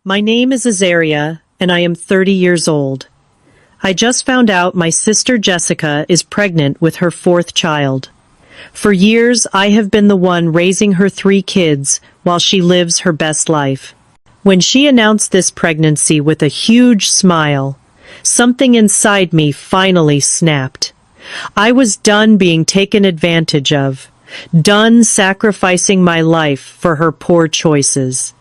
My name is Azaria, and I am 30 years old. I just found out my sister Jessica is pregnant with her fourth child. For years, I have been the one raising her 3 kids while she lives her best life. When she announced this pregnancy with a huge smile, something inside me finally snapped. I was done being taken advantage of, done sacrificing my life for her poor choices.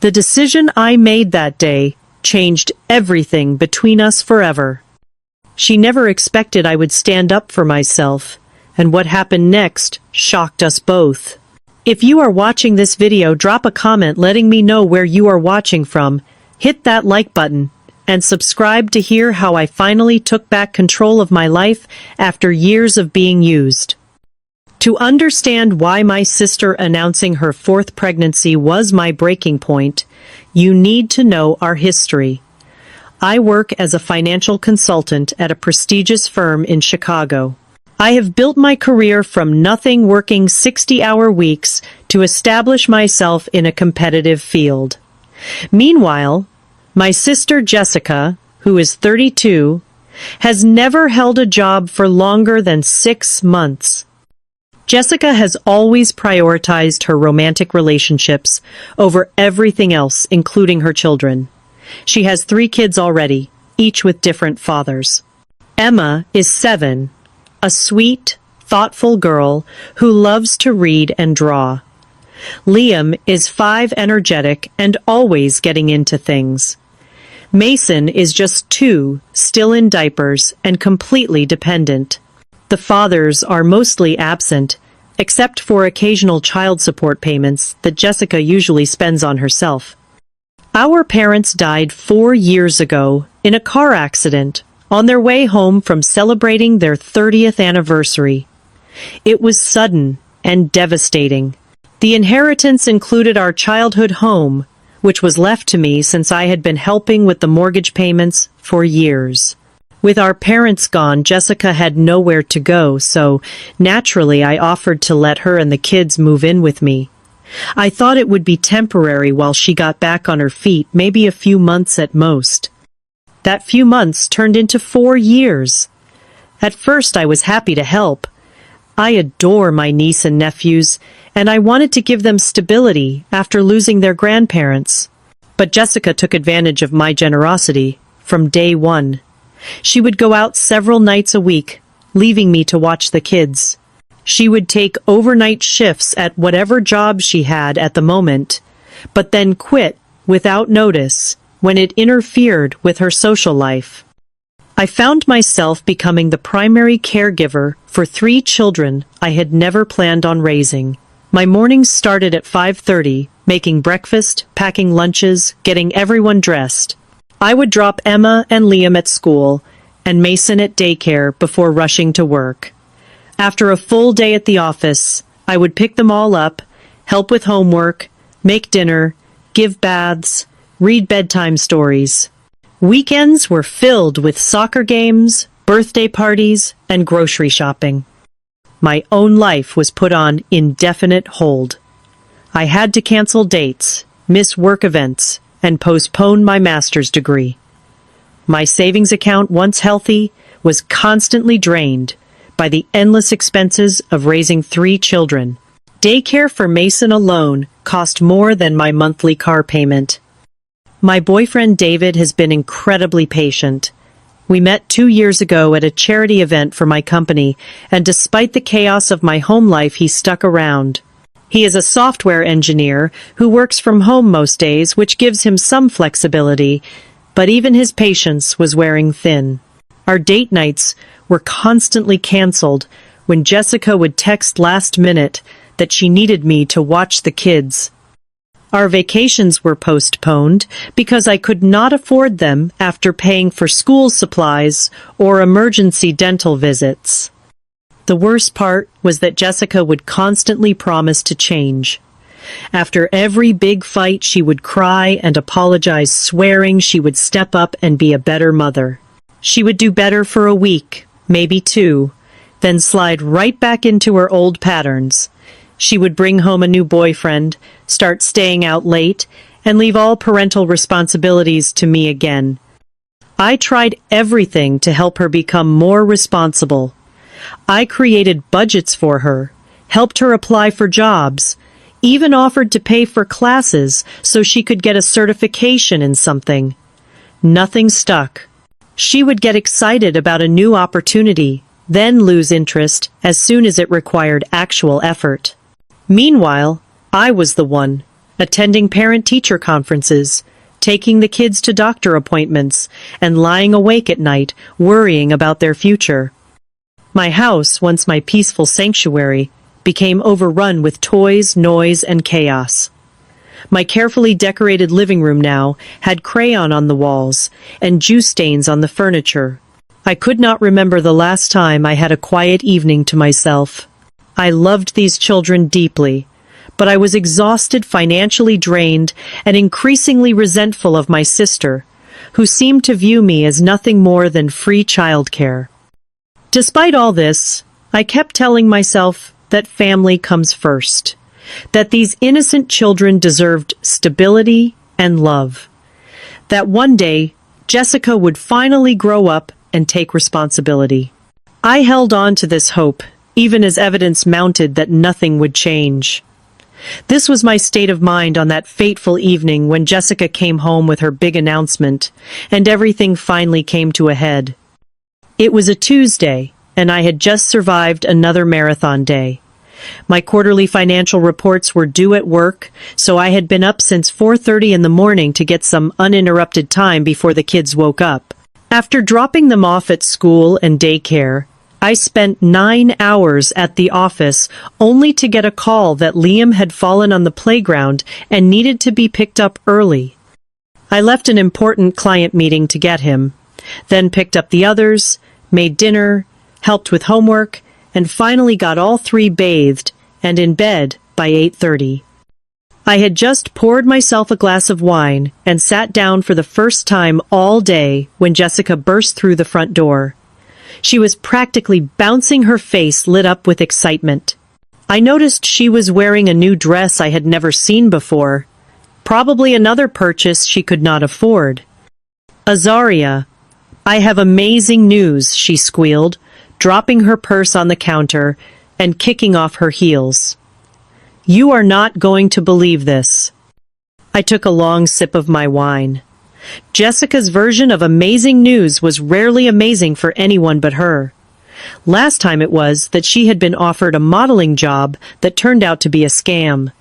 The decision I made that day changed everything between us forever. She never expected I would stand up for myself, and what happened next shocked us both. If you are watching this video, drop a comment letting me know where you are watching from, hit that like button, and subscribe to hear how I finally took back control of my life after years of being used. To understand why my sister announcing her 4th pregnancy was my breaking point, you need to know our history. I work as a financial consultant at a prestigious firm in Chicago. I have built my career from nothing, working 60-hour weeks to establish myself in a competitive field. Meanwhile, my sister Jessica, who is 32, has never held a job for longer than 6 months. Jessica has always prioritized her romantic relationships over everything else, including her children. She has 3 kids already, each with different fathers. Emma is 7, a sweet, thoughtful girl who loves to read and draw. Liam is 5, energetic and always getting into things. Mason is just 2, still in diapers and completely dependent. The fathers are mostly absent, except for occasional child support payments that Jessica usually spends on herself. Our parents died 4 years ago in a car accident on their way home from celebrating their 30th anniversary. It was sudden and devastating. The inheritance included our childhood home, which was left to me since I had been helping with the mortgage payments for years. With our parents gone, Jessica had nowhere to go, so naturally I offered to let her and the kids move in with me. I thought it would be temporary while she got back on her feet, maybe a few months at most. That few months turned into 4 years. At first I was happy to help. I adore my niece and nephews, and I wanted to give them stability after losing their grandparents. But Jessica took advantage of my generosity from day one. She would go out several nights a week, leaving me to watch the kids. She would take overnight shifts at whatever job she had at the moment, but then quit without notice when it interfered with her social life. I found myself becoming the primary caregiver for 3 children I had never planned on raising. My mornings started at 5:30, making breakfast, packing lunches, getting everyone dressed. I would drop Emma and Liam at school and Mason at daycare before rushing to work. After a full day at the office, I would pick them all up, help with homework, make dinner, give baths, read bedtime stories. Weekends were filled with soccer games, birthday parties, and grocery shopping. My own life was put on indefinite hold. I had to cancel dates, miss work events, and postpone my master's degree. My savings account, once healthy, was constantly drained by the endless expenses of raising 3 children. Daycare for Mason alone cost more than my monthly car payment. My boyfriend David has been incredibly patient. We met 2 years ago at a charity event for my company, and despite the chaos of my home life, he stuck around. He is a software engineer who works from home most days, which gives him some flexibility, but even his patience was wearing thin. Our date nights were constantly canceled when Jessica would text last minute that she needed me to watch the kids. Our vacations were postponed because I could not afford them after paying for school supplies or emergency dental visits. The worst part was that Jessica would constantly promise to change. After every big fight, she would cry and apologize, swearing she would step up and be a better mother. She would do better for a week, maybe 2, then slide right back into her old patterns. She would bring home a new boyfriend, start staying out late, and leave all parental responsibilities to me again. I tried everything to help her become more responsible. I created budgets for her, helped her apply for jobs, even offered to pay for classes so she could get a certification in something. Nothing stuck. She would get excited about a new opportunity, then lose interest as soon as it required actual effort. Meanwhile, I was the one, attending parent-teacher conferences, taking the kids to doctor appointments, and lying awake at night, worrying about their future. My house, once my peaceful sanctuary, became overrun with toys, noise, and chaos. My carefully decorated living room now had crayon on the walls and juice stains on the furniture. I could not remember the last time I had a quiet evening to myself. I loved these children deeply, but I was exhausted, financially drained, and increasingly resentful of my sister, who seemed to view me as nothing more than free childcare. Despite all this, I kept telling myself that family comes first, that these innocent children deserved stability and love, that one day Jessica would finally grow up and take responsibility. I held on to this hope, even as evidence mounted that nothing would change. This was my state of mind on that fateful evening when Jessica came home with her big announcement, and everything finally came to a head. It was a Tuesday, and I had just survived another marathon day. My quarterly financial reports were due at work, so I had been up since 4:30 in the morning to get some uninterrupted time before the kids woke up. After dropping them off at school and daycare, I spent 9 hours at the office only to get a call that Liam had fallen on the playground and needed to be picked up early. I left an important client meeting to get him, then picked up the others, made dinner, helped with homework, and finally got all three bathed and in bed by 8:30. I had just poured myself a glass of wine and sat down for the first time all day when Jessica burst through the front door. She was practically bouncing, her face lit up with excitement. I noticed she was wearing a new dress I had never seen before, probably another purchase she could not afford. "Azaria, I have amazing news," she squealed, dropping her purse on the counter and kicking off her heels. "You are not going to believe this." I took a long sip of my wine. Jessica's version of amazing news was rarely amazing for anyone but her. Last time it was that she had been offered a modeling job that turned out to be a scam.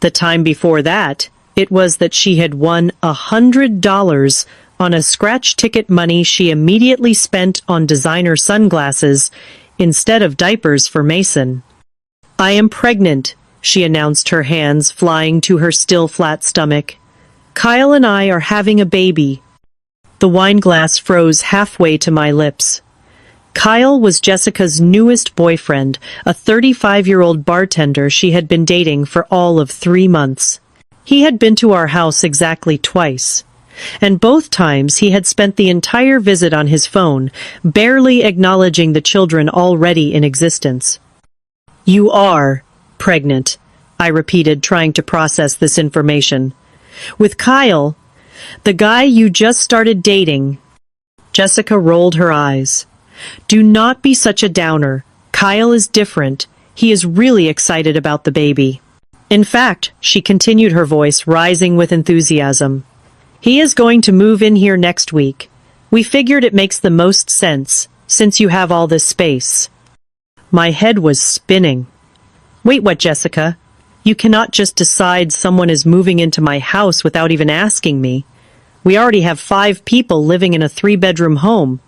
The time before that, it was that she had won $100 on a scratch ticket money she immediately spent on designer sunglasses instead of diapers for Mason. "I am pregnant," she announced, her hands flying to her still flat stomach. "Kyle and I are having a baby." The wine glass froze halfway to my lips. Kyle was Jessica's newest boyfriend, a 35-year-old bartender she had been dating for all of 3 months. He had been to our house exactly twice, and both times he had spent the entire visit on his phone, barely acknowledging the children already in existence. "You are pregnant," I repeated, trying to process this information. "With Kyle, the guy you just started dating." Jessica rolled her eyes. "Do not be such a downer. Kyle is different. He is really excited about the baby. In fact," she continued, her voice rising with enthusiasm, "he is going to move in here next week. We figured it makes the most sense, since you have all this space." My head was spinning. "Wait, what, Jessica? You cannot just decide someone is moving into my house without even asking me. We already have 5 people living in a 3-bedroom home."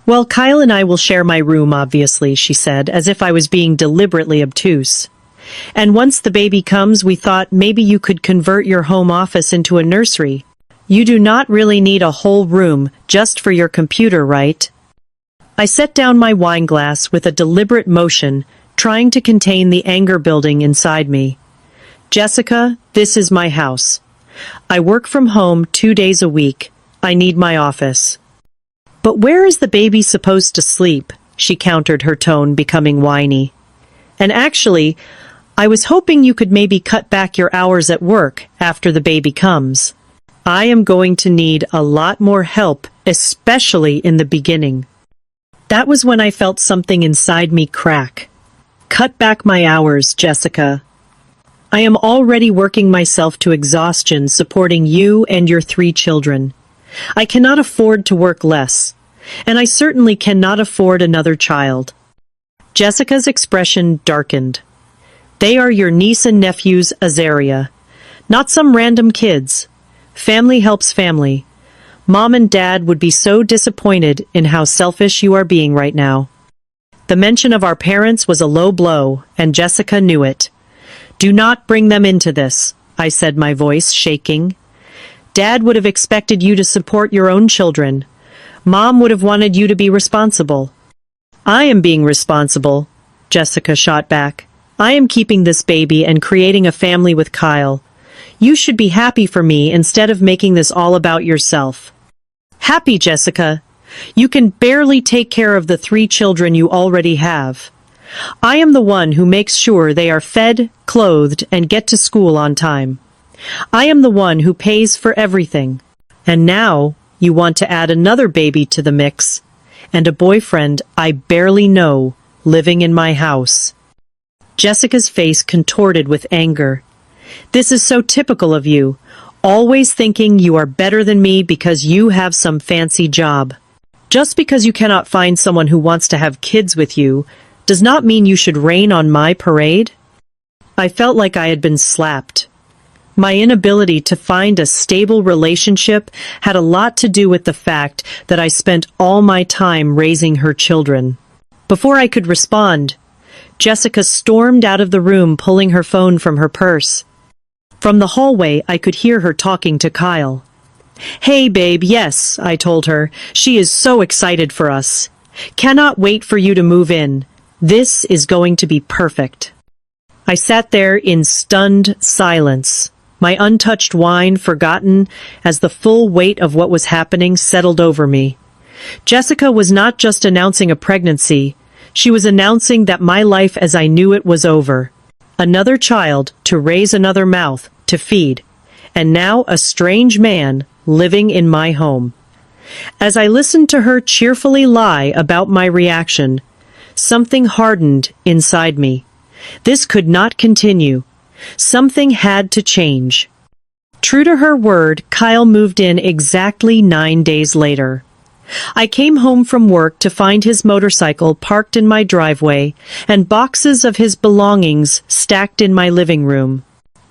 "Well, Kyle and I will share my room, obviously," she said, as if I was being deliberately obtuse. "And once the baby comes, we thought maybe you could convert your home office into a nursery. You do not really need a whole room just for your computer, right?" I set down my wine glass with a deliberate motion, trying to contain the anger building inside me. "Jessica, this is my house. I work from home 2 days a week. I need my office." "But where is the baby supposed to sleep?" she countered, her tone becoming whiny. "And actually, I was hoping you could maybe cut back your hours at work after the baby comes. I am going to need a lot more help, especially in the beginning." That was when I felt something inside me crack. "Cut back my hours, Jessica. I am already working myself to exhaustion supporting you and your 3 children. I cannot afford to work less, and I certainly cannot afford another child." Jessica's expression darkened. "They are your niece and nephews, Azaria. Not some random kids. Family helps family. Mom and Dad would be so disappointed in how selfish you are being right now." The mention of our parents was a low blow, and Jessica knew it. "Do not bring them into this," I said, my voice shaking. "Dad would have expected you to support your own children. Mom would have wanted you to be responsible." "I am being responsible," Jessica shot back. "I am keeping this baby and creating a family with Kyle. You should be happy for me instead of making this all about yourself." "Happy, Jessica? You can barely take care of the 3 children you already have. I am the one who makes sure they are fed, clothed, and get to school on time. I am the one who pays for everything. And now you want to add another baby to the mix, and a boyfriend I barely know living in my house." Jessica's face contorted with anger. "This is so typical of you, always thinking you are better than me because you have some fancy job. Just because you cannot find someone who wants to have kids with you does not mean you should rain on my parade." I felt like I had been slapped. My inability to find a stable relationship had a lot to do with the fact that I spent all my time raising her children. Before I could respond, Jessica stormed out of the room, pulling her phone from her purse. From the hallway, I could hear her talking to Kyle. "Hey, babe, yes," I told her. "She is so excited for us. Cannot wait for you to move in. This is going to be perfect." I sat there in stunned silence, my untouched wine forgotten as the full weight of what was happening settled over me. Jessica was not just announcing a pregnancy, she was announcing that my life as I knew it was over. Another child to raise, another mouth to feed, and now a strange man living in my home. As I listened to her cheerfully lie about my reaction, something hardened inside me. This could not continue. Something had to change. True to her word, Kyle moved in exactly 9 days later. I came home from work to find his motorcycle parked in my driveway and boxes of his belongings stacked in my living room.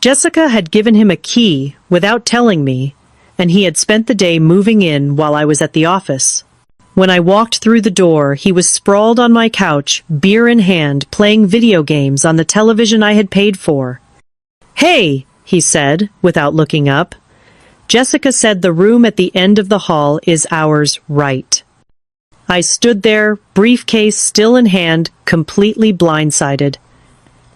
Jessica had given him a key without telling me, and he had spent the day moving in while I was at the office. When I walked through the door, he was sprawled on my couch, beer in hand, playing video games on the television I had paid for. "Hey," he said, without looking up. "Jessica said the room at the end of the hall is ours, right?" I stood there, briefcase still in hand, completely blindsided.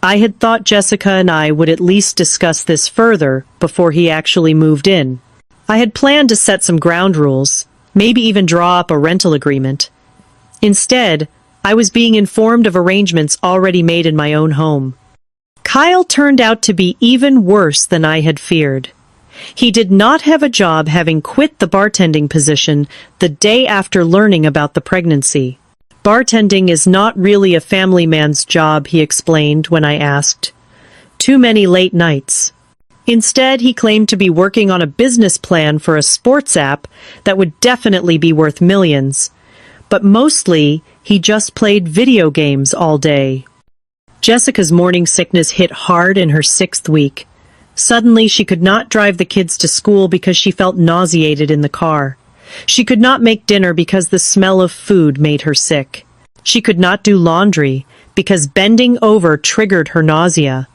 I had thought Jessica and I would at least discuss this further before he actually moved in. I had planned to set some ground rules, maybe even draw up a rental agreement. Instead, I was being informed of arrangements already made in my own home. Kyle turned out to be even worse than I had feared. He did not have a job, having quit the bartending position the day after learning about the pregnancy. "Bartending is not really a family man's job," he explained when I asked. "Too many late nights." Instead, he claimed to be working on a business plan for a sports app that would definitely be worth millions. But mostly, he just played video games all day. Jessica's morning sickness hit hard in her 6th week. Suddenly, she could not drive the kids to school because she felt nauseated in the car. She could not make dinner because the smell of food made her sick. She could not do laundry because bending over triggered her nausea.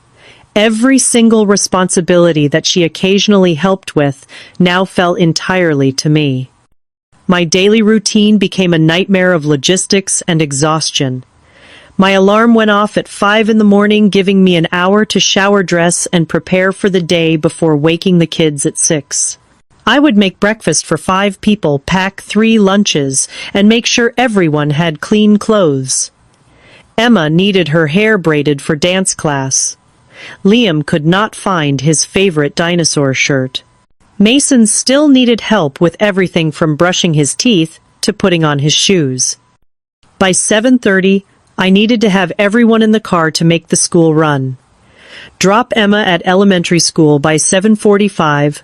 Every single responsibility that she occasionally helped with now fell entirely to me. My daily routine became a nightmare of logistics and exhaustion. My alarm went off at 5 in the morning, giving me an hour to shower, dress, and prepare for the day before waking the kids at 6. I would make breakfast for 5 people, pack 3 lunches, and make sure everyone had clean clothes. Emma needed her hair braided for dance class. Liam could not find his favorite dinosaur shirt. Mason still needed help with everything from brushing his teeth to putting on his shoes. By 7:30, I needed to have everyone in the car to make the school run. Drop Emma at elementary school by 7:45,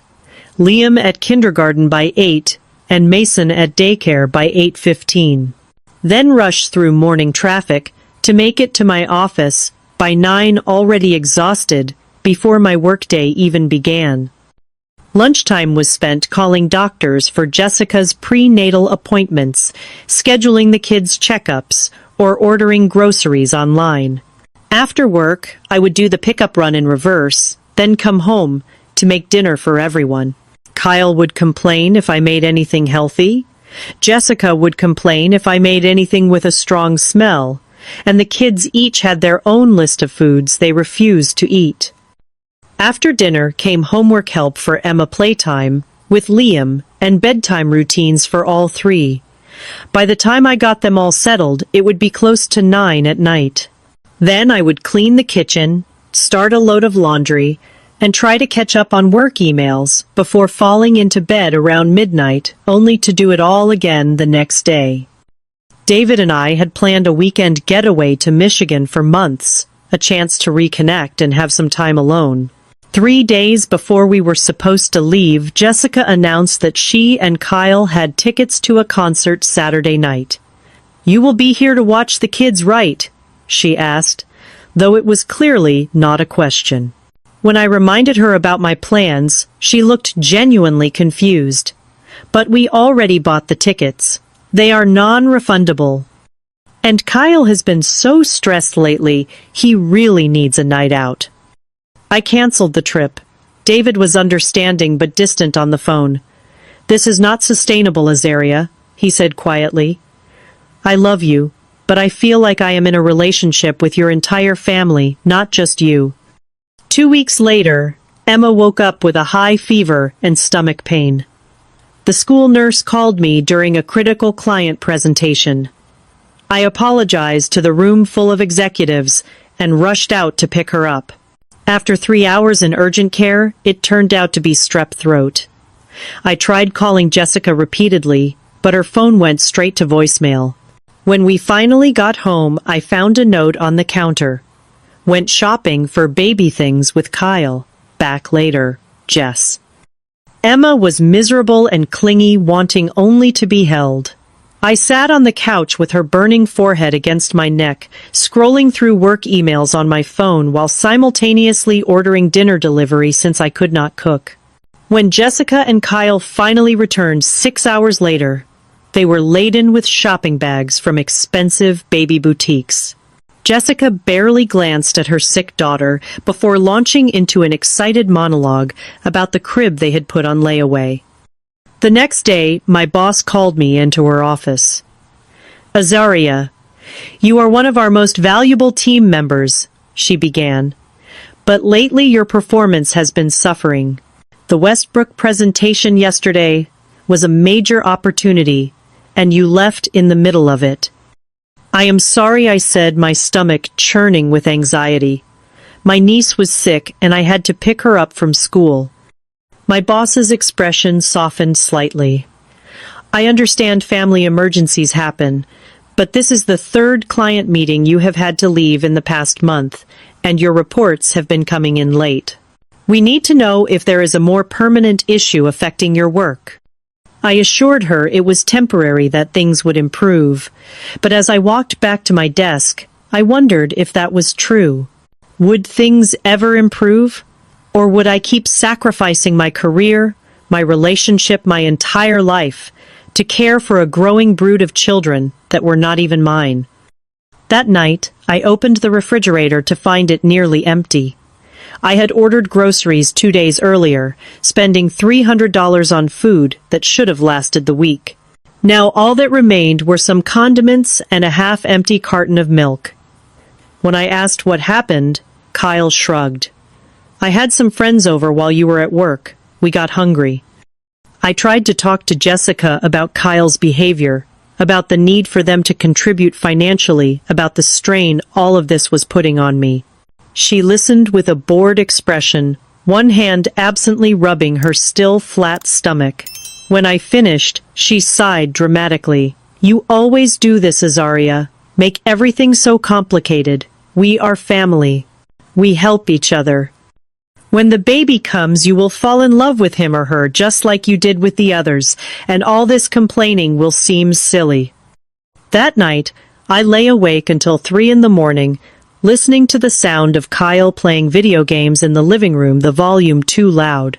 Liam at kindergarten by 8, and Mason at daycare by 8:15. Then rush through morning traffic to make it to my office by 9, already exhausted, before my workday even began. Lunchtime was spent calling doctors for Jessica's prenatal appointments, scheduling the kids' checkups, or ordering groceries online. After work, I would do the pickup run in reverse, then come home to make dinner for everyone. Kyle would complain if I made anything healthy. Jessica would complain if I made anything with a strong smell, and the kids each had their own list of foods they refused to eat. After dinner came homework help for Emma playtime with Liam and bedtime routines for all three. By the time I got them all settled, it would be close to 9 at night. Then I would clean the kitchen, start a load of laundry, and try to catch up on work emails before falling into bed around midnight, only to do it all again the next day. David and I had planned a weekend getaway to Michigan for months, a chance to reconnect and have some time alone. 3 days before we were supposed to leave, Jessica announced that she and Kyle had tickets to a concert Saturday night. "You will be here to watch the kids, right?" she asked, though it was clearly not a question. When I reminded her about my plans, she looked genuinely confused. "But we already bought the tickets. They are non-refundable. And Kyle has been so stressed lately, he really needs a night out." I canceled the trip. David was understanding but distant on the phone. "This is not sustainable, Azaria," he said quietly. "I love you, but I feel like I am in a relationship with your entire family, not just you." 2 weeks later, Emma woke up with a high fever and stomach pain. The school nurse called me during a critical client presentation. I apologized to the room full of executives and rushed out to pick her up. After 3 hours in urgent care, it turned out to be strep throat. I tried calling Jessica repeatedly, but her phone went straight to voicemail. When we finally got home, I found a note on the counter. "Went shopping for baby things with Kyle. Back later, Jess." Emma was miserable and clingy, wanting only to be held. I sat on the couch with her burning forehead against my neck, scrolling through work emails on my phone while simultaneously ordering dinner delivery since I could not cook. When Jessica and Kyle finally returned 6 hours later, they were laden with shopping bags from expensive baby boutiques. Jessica barely glanced at her sick daughter before launching into an excited monologue about the crib they had put on layaway. The next day, my boss called me into her office. "Azaria, you are one of our most valuable team members," she began. "But lately your performance has been suffering. The Westbrook presentation yesterday was a major opportunity, and you left in the middle of it." "I am sorry," I said, my stomach churning with anxiety. My niece was sick, and I had to pick her up from school. My boss's expression softened slightly. "I understand family emergencies happen, but this is the 3rd client meeting you have had to leave in the past month, and your reports have been coming in late. We need to know if there is a more permanent issue affecting your work." I assured her it was temporary, that things would improve, but as I walked back to my desk, I wondered if that was true. Would things ever improve? Or would I keep sacrificing my career, my relationship, my entire life, to care for a growing brood of children that were not even mine? That night, I opened the refrigerator to find it nearly empty. I had ordered groceries 2 days earlier, spending $300 on food that should have lasted the week. Now all that remained were some condiments and a half-empty carton of milk. When I asked what happened, Kyle shrugged. "I had some friends over while you were at work. We got hungry." I tried to talk to Jessica about Kyle's behavior, about the need for them to contribute financially, about the strain all of this was putting on me. She listened with a bored expression, one hand absently rubbing her still flat stomach. When I finished, she sighed dramatically. "You always do this, Azaria. Make everything so complicated. We are family. We help each other. When the baby comes, you will fall in love with him or her just like you did with the others, and all this complaining will seem silly." That night, I lay awake until 3 in the morning, listening to the sound of Kyle playing video games in the living room, the volume too loud.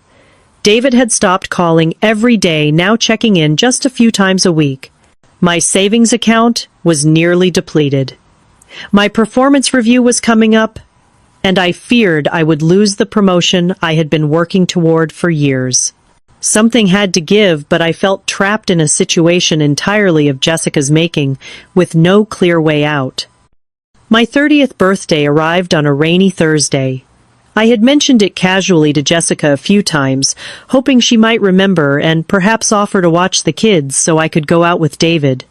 David had stopped calling every day, now checking in just a few times a week. My savings account was nearly depleted. My performance review was coming up, and I feared I would lose the promotion I had been working toward for years. Something had to give, but I felt trapped in a situation entirely of Jessica's making, with no clear way out. My 30th birthday arrived on a rainy Thursday. I had mentioned it casually to Jessica a few times, hoping she might remember and perhaps offer to watch the kids so I could go out with David.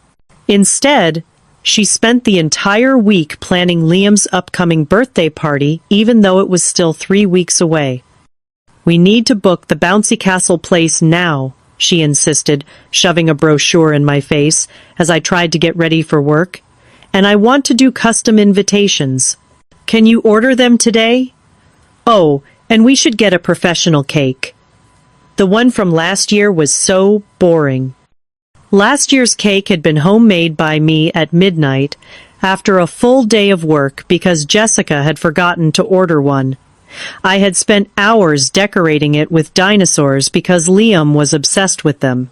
Instead, she spent the entire week planning Liam's upcoming birthday party, even though it was still 3 weeks away. "We need to book the bouncy castle place now," she insisted, shoving a brochure in my face as I tried to get ready for work. "And I want to do custom invitations. Can you order them today? Oh, and we should get a professional cake. The one from last year was so boring." Last year's cake had been homemade by me at midnight after a full day of work because Jessica had forgotten to order one. I had spent hours decorating it with dinosaurs because Liam was obsessed with them.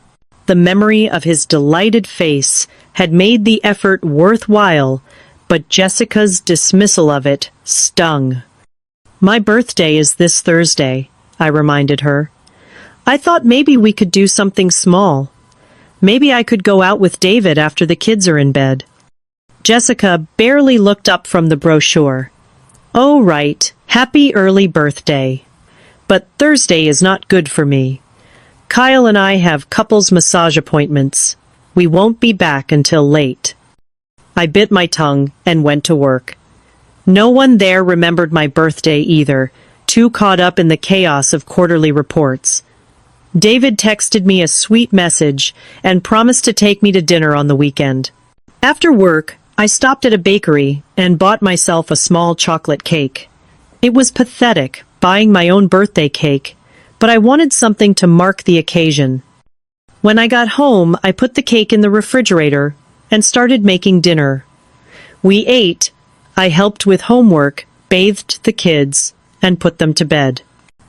The memory of his delighted face had made the effort worthwhile, but Jessica's dismissal of it stung. "My birthday is this Thursday," I reminded her. "I thought maybe we could do something small. Maybe I could go out with David after the kids are in bed." Jessica barely looked up from the brochure. "Oh, right. Happy early birthday. But Thursday is not good for me. Kyle and I have couples massage appointments. We won't be back until late." I bit my tongue and went to work. No one there remembered my birthday either, too caught up in the chaos of quarterly reports. David texted me a sweet message and promised to take me to dinner on the weekend. After work, I stopped at a bakery and bought myself a small chocolate cake. It was pathetic, buying my own birthday cake, but I wanted something to mark the occasion. When I got home, I put the cake in the refrigerator and started making dinner. We ate, I helped with homework, bathed the kids, and put them to bed.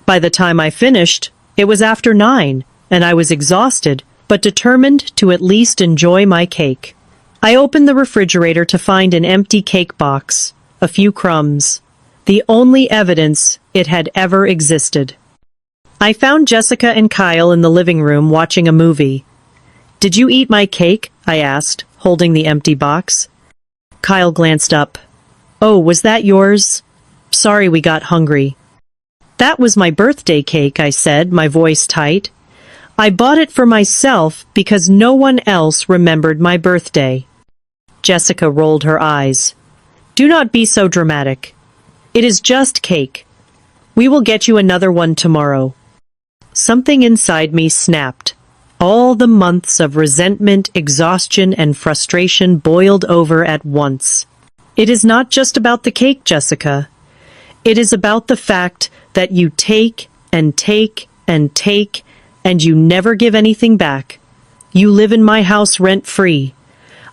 By the time I finished, it was after 9, and I was exhausted, but determined to at least enjoy my cake. I opened the refrigerator to find an empty cake box, a few crumbs, the only evidence it had ever existed. I found Jessica and Kyle in the living room watching a movie. "Did you eat my cake?" I asked, holding the empty box. Kyle glanced up. "Oh, was that yours? Sorry we got hungry." "That was my birthday cake," I said, my voice tight. "I bought it for myself because no one else remembered my birthday." Jessica rolled her eyes. "Do not be so dramatic. It is just cake. We will get you another one tomorrow." Something inside me snapped. All the months of resentment, exhaustion, and frustration boiled over at once. "It is not just about the cake, Jessica. It is about the fact that you take and take and take, and you never give anything back. You live in my house rent-free.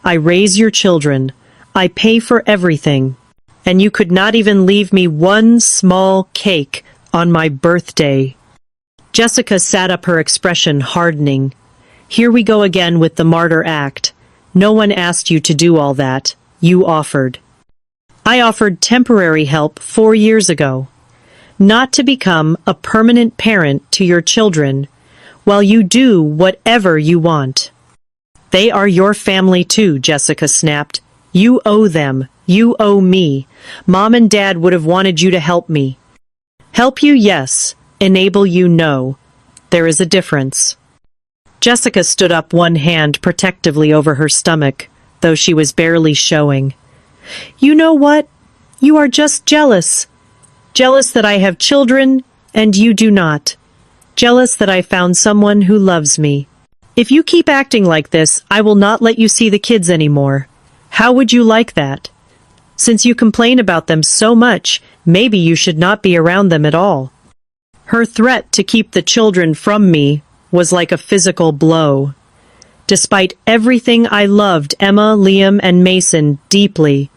I raise your children. I pay for everything. And you could not even leave me one small cake on my birthday." Jessica sat up, her expression hardening. "Here we go again with the martyr act. No one asked you to do all that. You offered." "I offered temporary help 4 years ago. Not to become a permanent parent to your children, while you do whatever you want." "They are your family too," Jessica snapped. "You owe them. You owe me. Mom and Dad would have wanted you to help me." "Help you, yes. Enable you, no. There is a difference." Jessica stood up, one hand protectively over her stomach, though she was barely showing. "You know what? You are just jealous. Jealous that I have children, and you do not. Jealous that I found someone who loves me. If you keep acting like this, I will not let you see the kids anymore. How would you like that? Since you complain about them so much, maybe you should not be around them at all. Her threat to keep the children from me was like a physical blow. Despite everything, I loved Emma, Liam, and Mason deeply.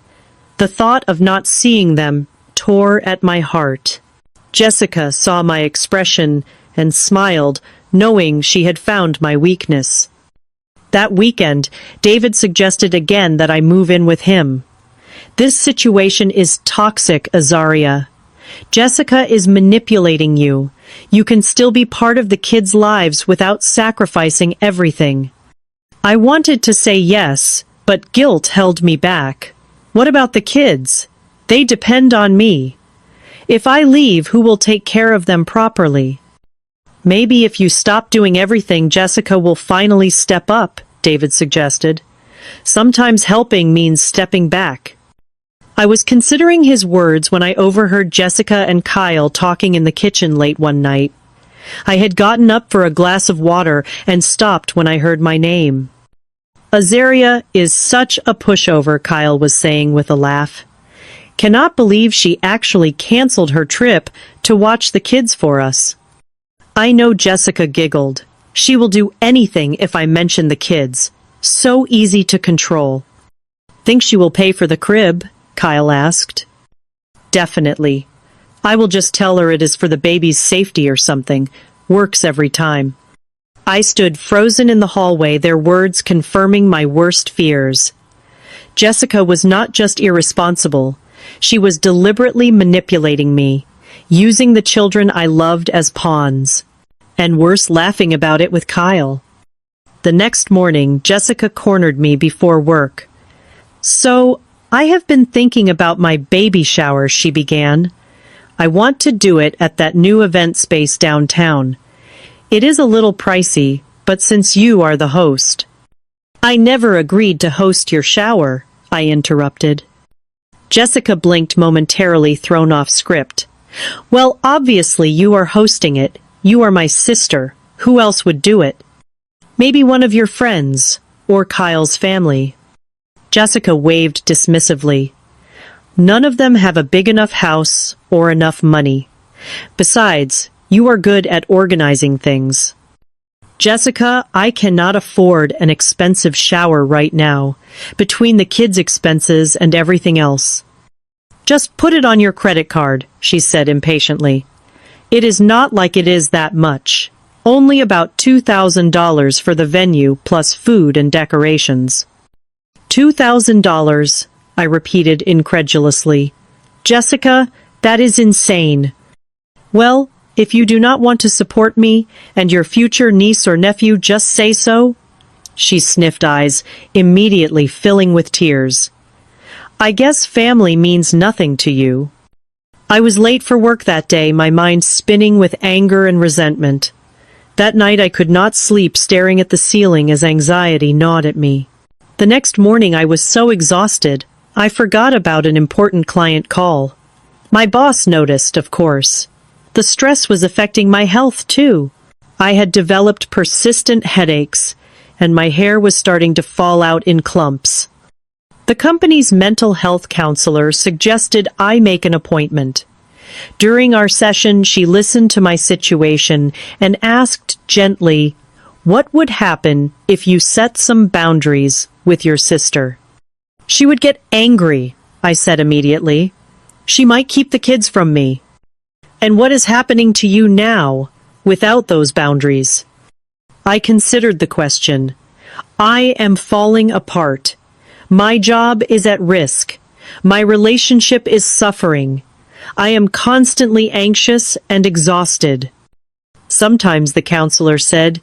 The thought of not seeing them tore at my heart. Jessica saw my expression and smiled, knowing she had found my weakness. That weekend, David suggested again that I move in with him. This situation is toxic, Azaria. Jessica is manipulating you. You can still be part of the kids' lives without sacrificing everything. I wanted to say yes, but guilt held me back. What about the kids? They depend on me. If I leave, who will take care of them properly? Maybe if you stop doing everything, Jessica will finally step up, David suggested. Sometimes helping means stepping back. I was considering his words when I overheard Jessica and Kyle talking in the kitchen late one night. I had gotten up for a glass of water and stopped when I heard my name. Azaria is such a pushover, Kyle was saying with a laugh. Cannot believe she actually canceled her trip to watch the kids for us. I know, Jessica giggled. She will do anything if I mention the kids. So easy to control. Think she will pay for the crib? Kyle asked. Definitely. I will just tell her it is for the baby's safety or something. Works every time. I stood frozen in the hallway, their words confirming my worst fears. Jessica was not just irresponsible. She was deliberately manipulating me, using the children I loved as pawns. And worse, laughing about it with Kyle. The next morning, Jessica cornered me before work. So, I have been thinking about my baby shower, she began. I want to do it at that new event space downtown. It is a little pricey, but since you are the host. I never agreed to host your shower, I interrupted. Jessica blinked momentarily, thrown off script. Well, obviously you are hosting it. You are my sister. Who else would do it? Maybe one of your friends, or Kyle's family. Jessica waved dismissively. None of them have a big enough house or enough money. Besides, you are good at organizing things. Jessica, I cannot afford an expensive shower right now, between the kids' expenses and everything else. Just put it on your credit card, she said impatiently. It is not like it is that much. Only about $2,000 for the venue plus food and decorations. $2,000, I repeated incredulously. Jessica, that is insane. Well, if you do not want to support me and your future niece or nephew, just say so. She sniffed, eyes immediately filling with tears. I guess family means nothing to you. I was late for work that day, my mind spinning with anger and resentment. That night I could not sleep, staring at the ceiling as anxiety gnawed at me. The next morning I was so exhausted, I forgot about an important client call. My boss noticed, of course. The stress was affecting my health, too. I had developed persistent headaches, and my hair was starting to fall out in clumps. The company's mental health counselor suggested I make an appointment. During our session, she listened to my situation and asked gently, what would happen if you set some boundaries with your sister? She would get angry, I said immediately. She might keep the kids from me. And what is happening to you now, without those boundaries? I considered the question. I am falling apart. My job is at risk. My relationship is suffering. I am constantly anxious and exhausted. Sometimes, the counselor said,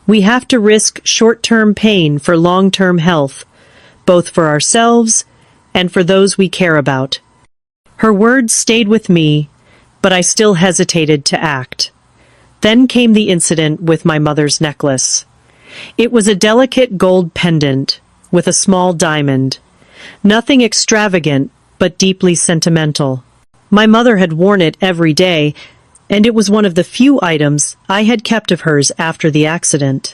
we have to risk short-term pain for long-term health, both for ourselves and for those we care about. Her words stayed with me, but I still hesitated to act. Then came the incident with my mother's necklace. It was a delicate gold pendant with a small diamond. Nothing extravagant, but deeply sentimental. My mother had worn it every day, and it was one of the few items I had kept of hers after the accident.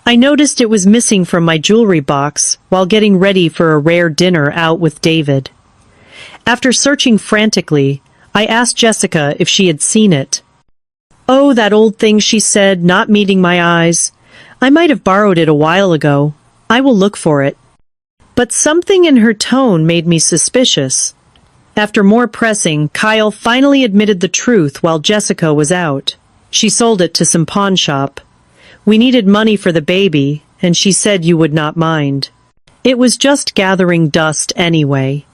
I noticed it was missing from my jewelry box while getting ready for a rare dinner out with David. After searching frantically, I asked Jessica if she had seen it. "Oh, that old thing," she said, not meeting my eyes. "I might have borrowed it a while ago. I will look for it." But something in her tone made me suspicious. After more pressing, Kyle finally admitted the truth while Jessica was out. She sold it to some pawn shop. We needed money for the baby, and she said you would not mind. It was just gathering dust anyway.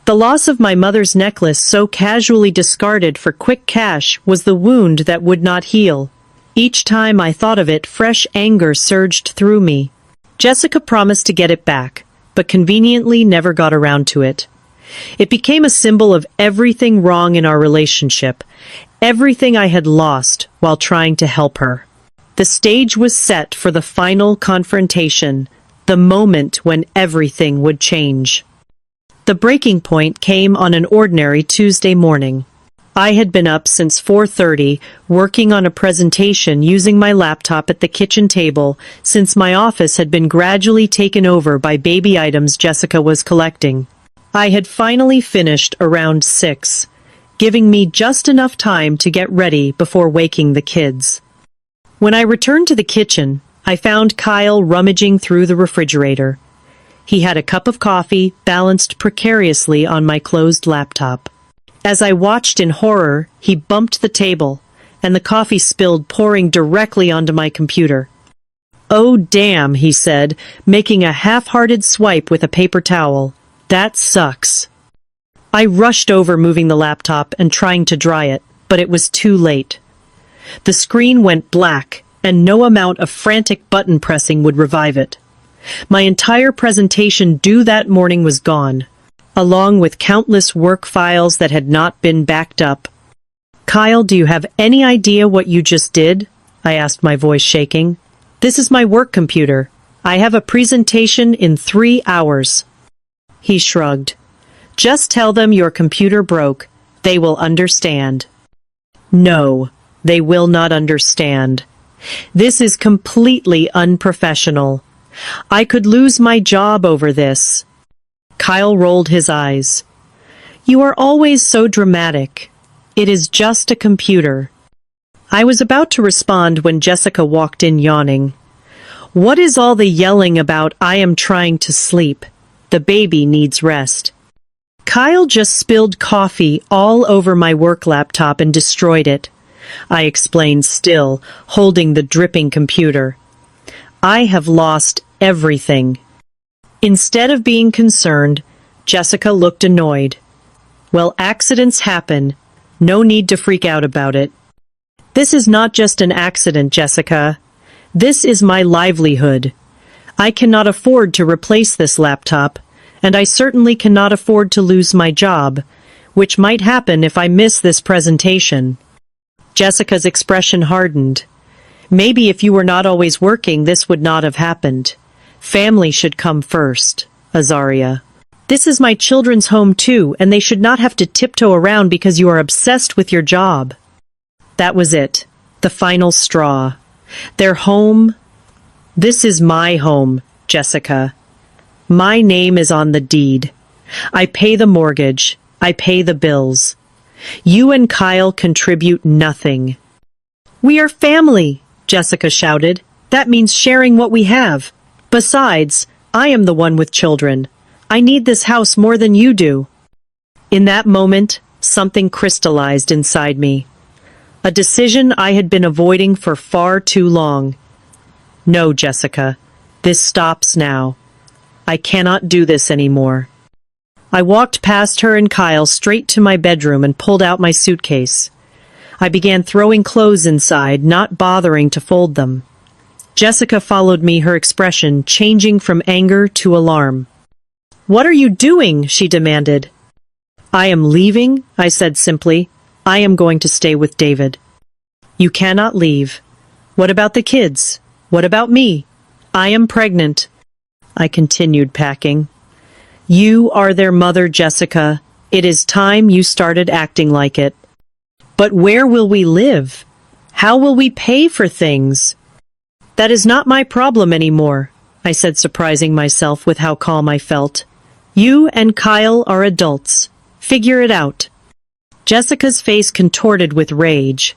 The loss of my mother's necklace, so casually discarded for quick cash, was the wound that would not heal. Each time I thought of it, fresh anger surged through me. Jessica promised to get it back, but conveniently never got around to it. It became a symbol of everything wrong in our relationship, everything I had lost while trying to help her. The stage was set for the final confrontation, the moment when everything would change. The breaking point came on an ordinary Tuesday morning. I had been up since 4:30, working on a presentation using my laptop at the kitchen table, since my office had been gradually taken over by baby items Jessica was collecting. I had finally finished around 6, giving me just enough time to get ready before waking the kids. When I returned to the kitchen, I found Kyle rummaging through the refrigerator. He had a cup of coffee balanced precariously on my closed laptop. As I watched in horror, he bumped the table, and the coffee spilled, pouring directly onto my computer. "Oh, damn," he said, making a half-hearted swipe with a paper towel. "That sucks." I rushed over, moving the laptop and trying to dry it, but it was too late. The screen went black, and no amount of frantic button pressing would revive it. My entire presentation due that morning was gone, along with countless work files that had not been backed up. "Kyle, do you have any idea what you just did?" I asked, my voice shaking. "This is my work computer. I have a presentation in 3 hours. He shrugged. "Just tell them your computer broke. They will understand." No, they will not understand. This is completely unprofessional. I could lose my job over this. Kyle rolled his eyes. "You are always so dramatic. It is just a computer." I was about to respond when Jessica walked in, yawning. "What is all the yelling about? I am trying to sleep. The baby needs rest." "Kyle just spilled coffee all over my work laptop and destroyed it," I explained, still holding the dripping computer. "I have lost everything." Instead of being concerned, Jessica looked annoyed. "Well, accidents happen. No need to freak out about it." "This is not just an accident, Jessica. This is my livelihood. I cannot afford to replace this laptop, and I certainly cannot afford to lose my job, which might happen if I miss this presentation." Jessica's expression hardened. "Maybe if you were not always working, this would not have happened. Family should come first, Azaria. This is my children's home too, and they should not have to tiptoe around because you are obsessed with your job." That was it, the final straw. Their home. This is my home, Jessica. My name is on the deed. I pay the mortgage. I pay the bills. You and Kyle contribute nothing. "We are family," Jessica shouted. "That means sharing what we have. Besides, I am the one with children. I need this house more than you do." In that moment, something crystallized inside me. A decision I had been avoiding for far too long. "No, Jessica. This stops now. I cannot do this anymore." I walked past her and Kyle straight to my bedroom and pulled out my suitcase. I began throwing clothes inside, not bothering to fold them. Jessica followed me, her expression changing from anger to alarm. "What are you doing?" she demanded. "I am leaving," I said simply. "I am going to stay with David." "You cannot leave. What about the kids? What about me? I am pregnant." I continued packing. "You are their mother, Jessica. It is time you started acting like it. But where will we live? How will we pay for things? That is not my problem anymore, I said, surprising myself with how calm I felt. You and Kyle are adults. Figure it out. Jessica's face contorted with rage.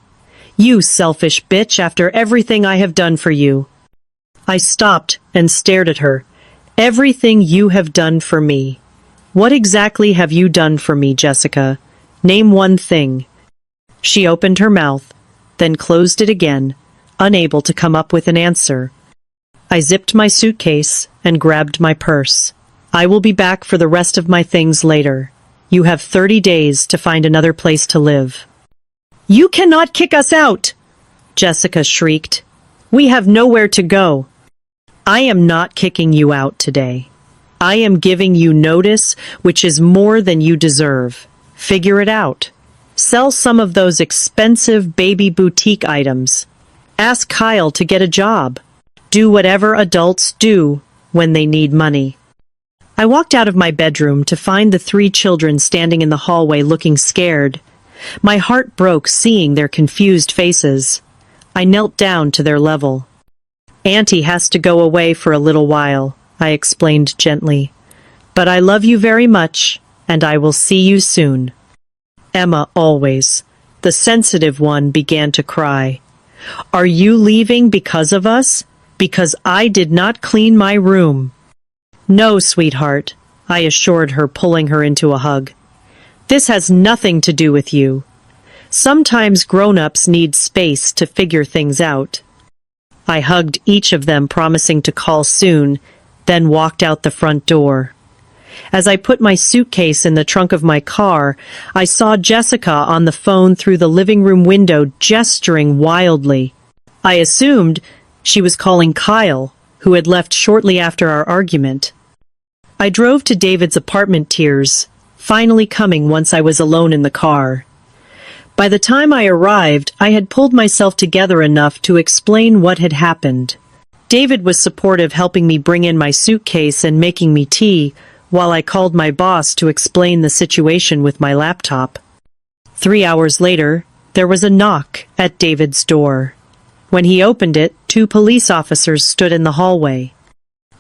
You selfish bitch, after everything I have done for you. I stopped and stared at her. Everything you have done for me. What exactly have you done for me, Jessica? Name one thing. She opened her mouth, then closed it again, unable to come up with an answer. I zipped my suitcase and grabbed my purse. I will be back for the rest of my things later. You have 30 days to find another place to live. You cannot kick us out! Jessica shrieked. We have nowhere to go. I am not kicking you out today. I am giving you notice, which is more than you deserve. Figure it out. Sell some of those expensive baby boutique items. Ask Kyle to get a job. Do whatever adults do when they need money. I walked out of my bedroom to find the 3 children standing in the hallway looking scared. My heart broke seeing their confused faces. I knelt down to their level. Auntie has to go away for a little while, I explained gently. But I love you very much, and I will see you soon. Emma, always, the sensitive one, began to cry. Are you leaving because of us? Because I did not clean my room. No, sweetheart, I assured her, pulling her into a hug. This has nothing to do with you. Sometimes grown-ups need space to figure things out. I hugged each of them, promising to call soon, then walked out the front door. As I put my suitcase in the trunk of my car, I saw Jessica on the phone through the living room window, gesturing wildly. I assumed she was calling Kyle, who had left shortly after our argument. I drove to David's apartment, tears finally coming once I was alone in the car. By the time I arrived, I had pulled myself together enough to explain what had happened. David was supportive, helping me bring in my suitcase and making me tea, while I called my boss to explain the situation with my laptop. 3 hours later, there was a knock at David's door. When he opened it, 2 police officers stood in the hallway.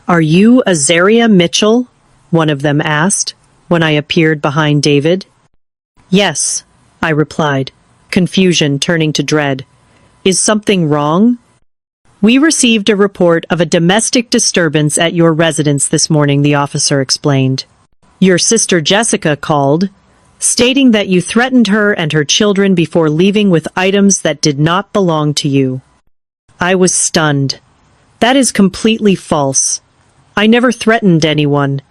Are you Azaria Mitchell? One of them asked, when I appeared behind David. Yes, I replied, confusion turning to dread. Is something wrong? We received a report of a domestic disturbance at your residence this morning, the officer explained. Your sister Jessica called, stating that you threatened her and her children before leaving with items that did not belong to you. I was stunned. That is completely false. I never threatened anyone,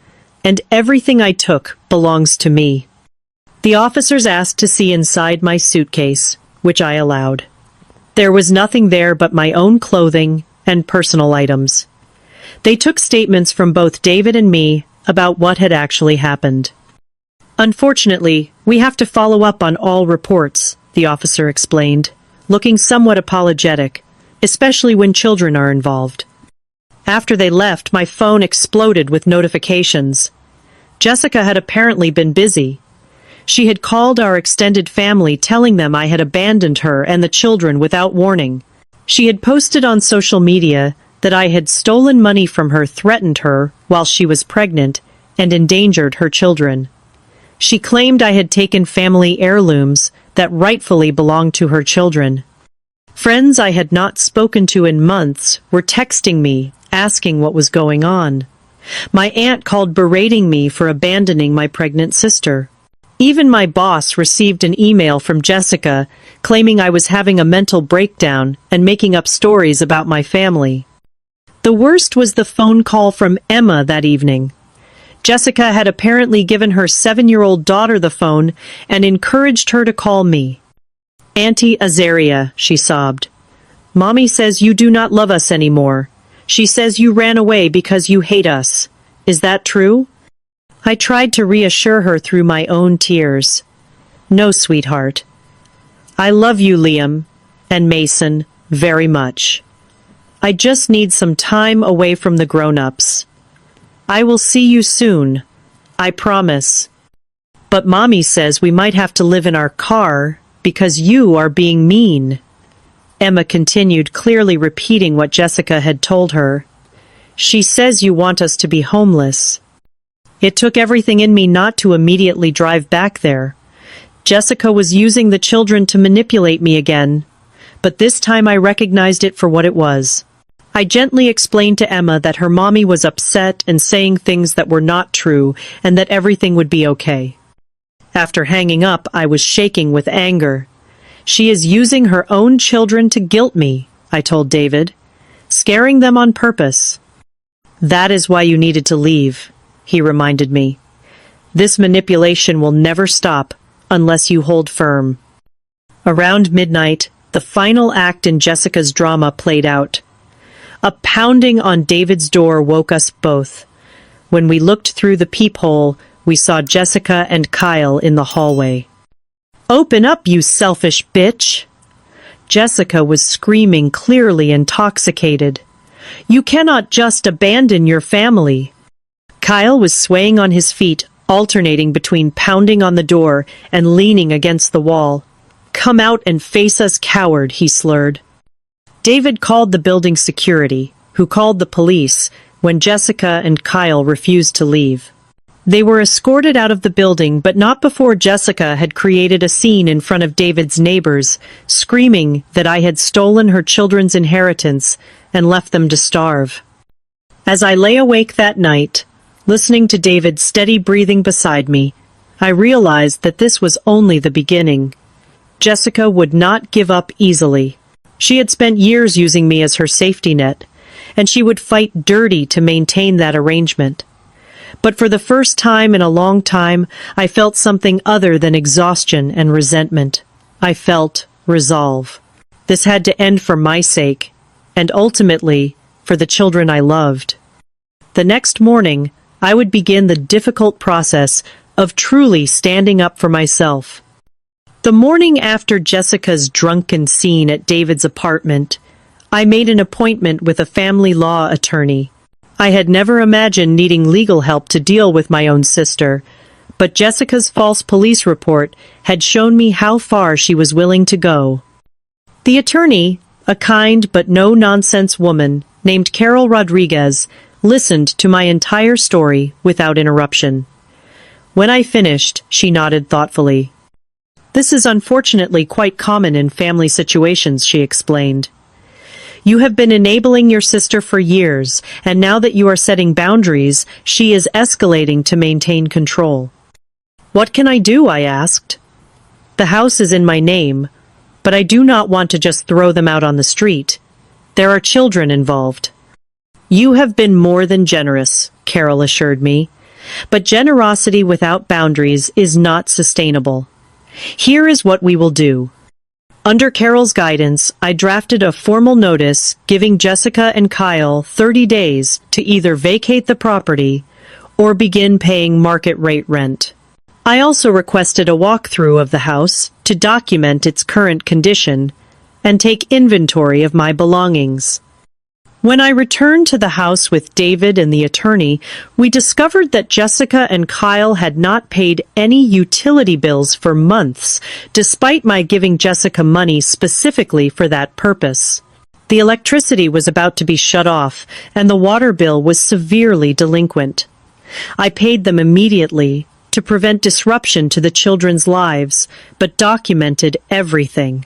and everything I took belongs to me. The officers asked to see inside my suitcase, which I allowed. There was nothing there but my own clothing and personal items. They took statements from both David and me about what had actually happened. Unfortunately, we have to follow up on all reports, the officer explained, looking somewhat apologetic, especially when children are involved. After they left, my phone exploded with notifications. Jessica had apparently been busy. She had called our extended family, telling them I had abandoned her and the children without warning. She had posted on social media that I had stolen money from her, threatened her while she was pregnant, and endangered her children. She claimed I had taken family heirlooms that rightfully belonged to her children. Friends I had not spoken to in months were texting me, asking what was going on. My aunt called, berating me for abandoning my pregnant sister. Even my boss received an email from Jessica claiming I was having a mental breakdown and making up stories about my family. The worst was the phone call from Emma that evening. Jessica had apparently given her 7-year-old daughter the phone and encouraged her to call me. Auntie Azaria, she sobbed. Mommy says you do not love us anymore. She says you ran away because you hate us. Is that true? I tried to reassure her through my own tears. No, sweetheart. I love you, Liam, and Mason, very much. I just need some time away from the grown-ups. I will see you soon. I promise. But Mommy says we might have to live in our car because you are being mean. Emma continued, clearly repeating what Jessica had told her. She says you want us to be homeless. It took everything in me not to immediately drive back there. Jessica was using the children to manipulate me again, but this time I recognized it for what it was. I gently explained to Emma that her mommy was upset and saying things that were not true and that everything would be okay. After hanging up, I was shaking with anger. She is using her own children to guilt me, I told David, scaring them on purpose. That is why you needed to leave, he reminded me. This manipulation will never stop unless you hold firm. Around midnight, the final act in Jessica's drama played out. A pounding on David's door woke us both. When we looked through the peephole, we saw Jessica and Kyle in the hallway. "Open up, you selfish bitch!" Jessica was screaming, clearly intoxicated. "You cannot just abandon your family." Kyle was swaying on his feet, alternating between pounding on the door and leaning against the wall. "Come out and face us, coward," he slurred. David called the building security, who called the police when Jessica and Kyle refused to leave. They were escorted out of the building, but not before Jessica had created a scene in front of David's neighbors, screaming that I had stolen her children's inheritance and left them to starve. As I lay awake that night, listening to David's steady breathing beside me, I realized that this was only the beginning. Jessica would not give up easily. She had spent years using me as her safety net, and she would fight dirty to maintain that arrangement. But for the first time in a long time, I felt something other than exhaustion and resentment. I felt resolve. This had to end for my sake, and ultimately, for the children I loved. The next morning, I would begin the difficult process of truly standing up for myself. The morning after Jessica's drunken scene at David's apartment, I made an appointment with a family law attorney. I had never imagined needing legal help to deal with my own sister, but Jessica's false police report had shown me how far she was willing to go. The attorney, a kind but no-nonsense woman named Carol Rodriguez, listened to my entire story without interruption. When I finished, she nodded thoughtfully. "This is unfortunately quite common in family situations," she explained. "You have been enabling your sister for years, and now that you are setting boundaries, she is escalating to maintain control." "What can I do?" I asked. "The house is in my name, but I do not want to just throw them out on the street. There are children involved." "You have been more than generous," Carol assured me, "but generosity without boundaries is not sustainable. Here is what we will do." Under Carol's guidance, I drafted a formal notice giving Jessica and Kyle 30 days to either vacate the property or begin paying market-rate rent. I also requested a walkthrough of the house to document its current condition and take inventory of my belongings. When I returned to the house with David and the attorney, we discovered that Jessica and Kyle had not paid any utility bills for months, despite my giving Jessica money specifically for that purpose. The electricity was about to be shut off, and the water bill was severely delinquent. I paid them immediately to prevent disruption to the children's lives, but documented everything.